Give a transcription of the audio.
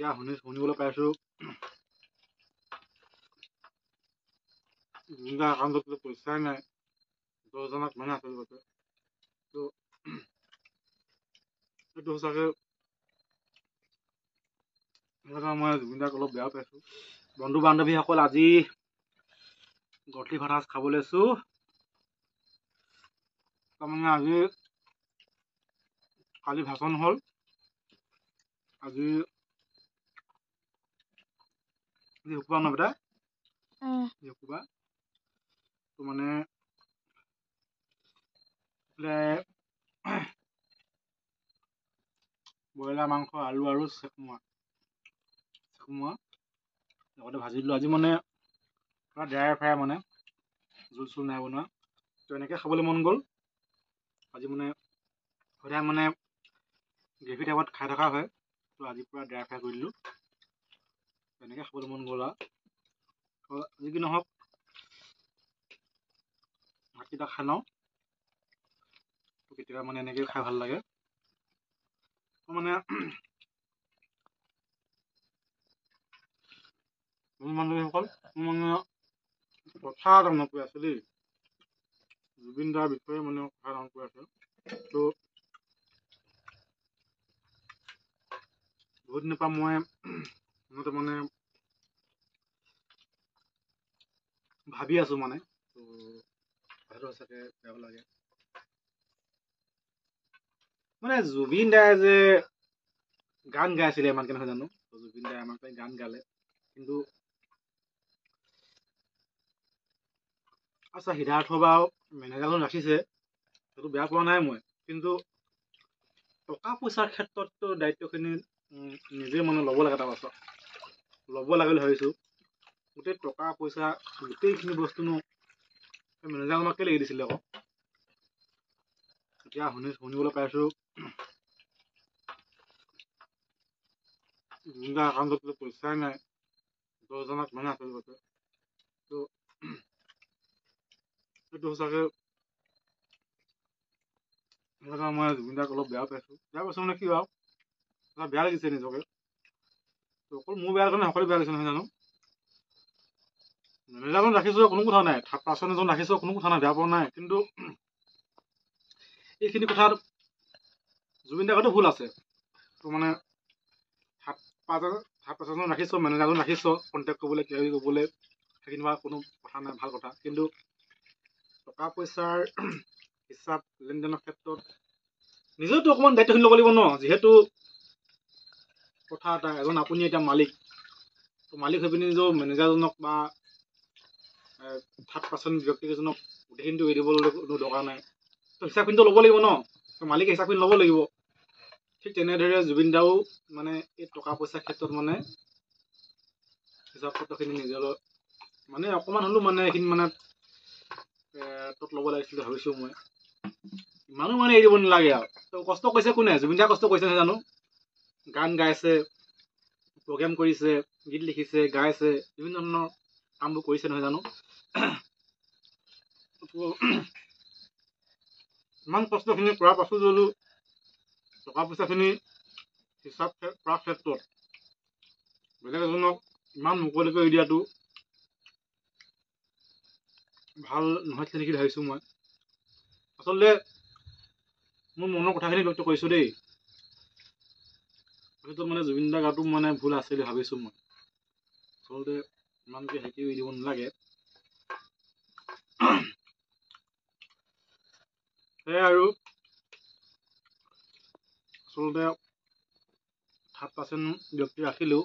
এতিয়া শুনিবলৈ পাইছোঁ জুবিনদাৰ একাউণ্টত পইচাই নাই 10,000 মানুহ আছিল গৈছে তো এইটো সঁচাকৈ মই জুবিনদাক অলপ বেয়া পাইছোঁ। বন্ধু বান্ধৱীসকল আজি গধূলি ভাত সাজ খাব লৈছোঁ। তাৰমানে আজি কালি ভাষণ হ'ল, আজি শুকুৰবাৰ ন বেটা শুকুৰবাৰ তো মানে ব্ৰইলাৰ মাংস আলু আৰু চেকমা লগতে ভাজি দিলোঁ। আজি মানে পুৰা ড্ৰাই ফ্ৰাই মানে জোল চোল নাই বনোৱা, তো এনেকৈ খাবলৈ মন গ'ল। আজি মানে সদায় মানে গ্ৰেভি টাইপত খাই থকা হয়, তো আজি পুৰা ড্ৰাই ফ্ৰাই কৰি দিলোঁ। এনেকৈ খাবলৈ মন গ'ল আৰু যি কি নহওক ভাতকেইটা খাই লওঁ। তো কেতিয়াবা মানে এনেকৈ খাই ভাল লাগে। মানে বন্ধু বান্ধৱীসকল মানে কথা এটা মনত পৰি আছে দেই, জুবিন দাৰ বিষয়ে মানে কথা এটা মনত পৰি আছে। তো বহুত দিনৰ পৰা মই মনতে মানে ভাবি আছোঁ মানে, তো কথাটো সঁচাকৈ বেয়া লাগে। মানে জুবিন দাই যে গান গাইছিলে ইমানকৈ নহয় জানো, জুবিন দাই আমাক গান গালে, কিন্তু আচ্ছা সিদ্ধাৰ্থ বা মেনেজাৰজন ৰাখিছে সেইটো বেয়া পোৱা নাই মই, কিন্তু টকা পইচাৰ ক্ষেত্ৰততো দায়িত্বখিনি নিজে মানে ল'ব লাগে। তাৰপাছত ল'ব লাগে বুলি ভাবিছোঁ। গোটেই টকা পইচা গোটেইখিনি বস্তুনো মেনেজাৰজনক কেলৈ লাগি দিছিলে আকৌ। এতিয়া শুনিবলৈ পাইছোঁ জুবিনদাৰ একাউণ্টত পইচাই নাই 10,000 মানুহ আছিল গৈছে, তো এইটো সঁচাকৈ মই জুবিনদাক অলপ বেয়া পাইছোঁ মানে কি আৰু বেয়া লাগিছে নিজকে। তো অকল মোৰ বেয়া লাগিছে সকলো বেয়া লাগিছে নহয় জানো। মেনেজাৰজন ৰাখিছোঁ কোনো কথা নাই, থাৰ্ড পাৰ্চন এজন ৰাখিছোঁ কোনো কথা নাই, বেয়া পোৱা নাই, কিন্তু এইখিনি কথাত জুবিন দাৰ ভুল আছে। তো মানে থাৰ্ড পাৰ্চন ৰাখিছোঁ, মেনেজাৰজন ৰাখিছোঁ কণ্টেক্ট কৰিবলৈ কিবা কিবি কৰিবলৈ, সেইখিনি বা কোনো কথা নাই, ভাল কথা, কিন্তু টকা পইচাৰ হিচাপ লেনদেনৰ ক্ষেত্ৰত নিজেতো অকণমান দায়িত্বখিনি ল'ব লাগিব ন। যিহেতু কথা এটা এজন আপুনি এতিয়া মালিক, তো মালিক হৈ পিনি নিজেও মেনেজাৰজনক বা থাৰ্ড পাৰ্চন ব্যক্তিকেইজনক গোটেইখিনিতো এৰি দিবলৈ কোনো দৰকাৰ নাই, তো হিচাপখিনিতো ল'ব লাগিব ন, তো মালিকে হিচাপখিনি ল'ব লাগিব। ঠিক তেনেদৰে জুবিন দাও মানে এই টকা পইচাৰ ক্ষেত্ৰত মানে হিচাপ পত্ৰখিনি নিজে মানে অকণমান হ'লেও মানে এইখিনি মানে তত ল'ব লাগিছিলে ভাবিছোঁ মই। ইমানো মানে এৰি দিব নালাগে আৰু। তো কষ্ট কৰিছে কোনে, জুবিন দাই কষ্ট কৰিছে নহয় জানো। গান গাইছে, প্ৰগ্ৰেম কৰিছে, গীত লিখিছে, গাইছে, বিভিন্ন ধৰণৰ কামবোৰ কৰিছে নহয় জানো। ইমান কষ্টখিনি কৰাৰ পাছত যদিও টকা পইচাখিনি হিচাপ কৰাৰ ক্ষেত্ৰত বেলেগ এজনক ইমান মুকলিকৈ এৰি দিয়াটো ভাল নহৈছিলে নেকি ভাবিছোঁ মই। আচলতে মোৰ মনৰ কথাখিনি ব্যক্ত কৰিছোঁ দেই, সেইটো মানে জুবিন দাৰ গাতো মানে ভুল আছে বুলি ভাবিছোঁ মই। আচলতে ইমানকৈ হেৰি এৰি দিব নালাগে। সেয়াই আৰু আচলতে থাৰ্ড পাৰ্চন ব্যক্তি ৰাখিলেও